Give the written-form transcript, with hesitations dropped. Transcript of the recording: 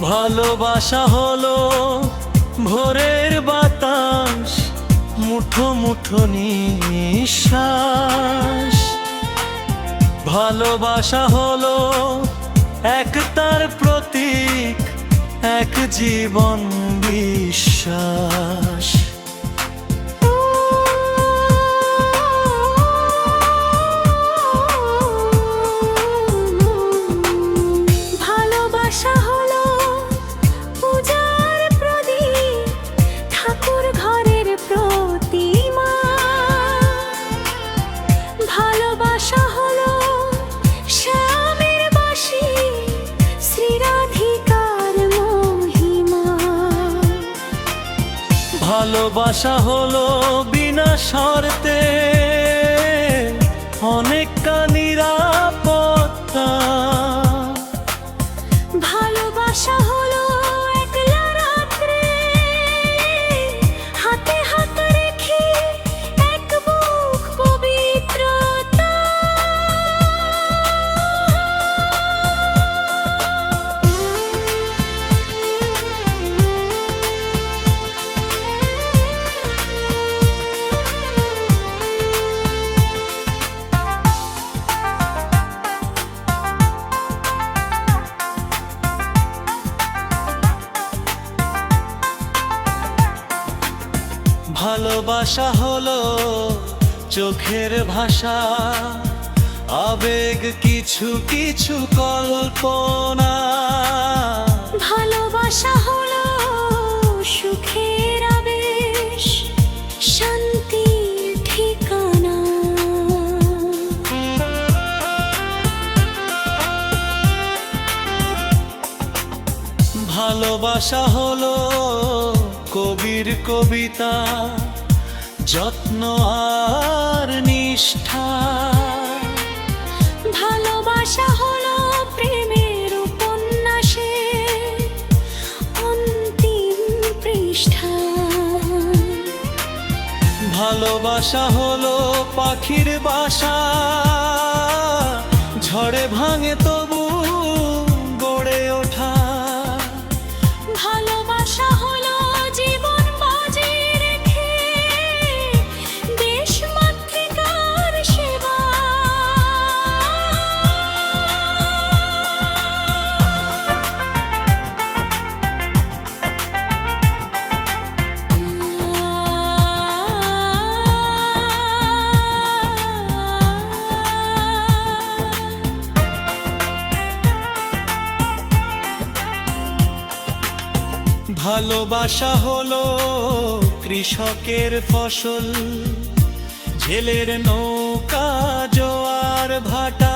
ভালোবাসা হলো ভোরের বাতাস, মুঠো মুঠো নিঃশ্বাস। ভালোবাসা হলো একতার প্রতীক, এক জীবন বিশ্বাস। ভালোবাসা হলো পূজার প্রদীপ, ঠাকুর ঘরের প্রতিমা। ভালোবাসা হলো শ্যামের বাঁশি, শ্রীরাধিকার মহিমা। ভালোবাসা হলো বিনা শর্তে অনেক নিরাপত্তা। ভালোবাসা হলো একলা রাত্রে হাতে হাত রেখে এক বুক পবিত্রতা। ভালোবাসা হলো চোখের ভাষা, আবেগ কিছু কিছু কল্পনা। ভালোবাসা হলো সুখের আবেশ, শান্তির ঠিকানা। ভালোবাসা হলো কবির কবিতা, যত্ন আর নিষ্ঠা। ভালোবাসা হলো প্রেমের উপন্যাসে অন্তিম পৃষ্ঠা। ভালোবাসা হলো পাখির বাসা, ঝড়ে ভাঙে তবু গড়ে ওঠা। ভালোবাসা হলো জীবন বাজি রেখে দেশ মাতৃকার সেবা। ভালোবাসা হলো কৃষকের ফসল, ঝেলের নৌকা জোয়ার ভাটা।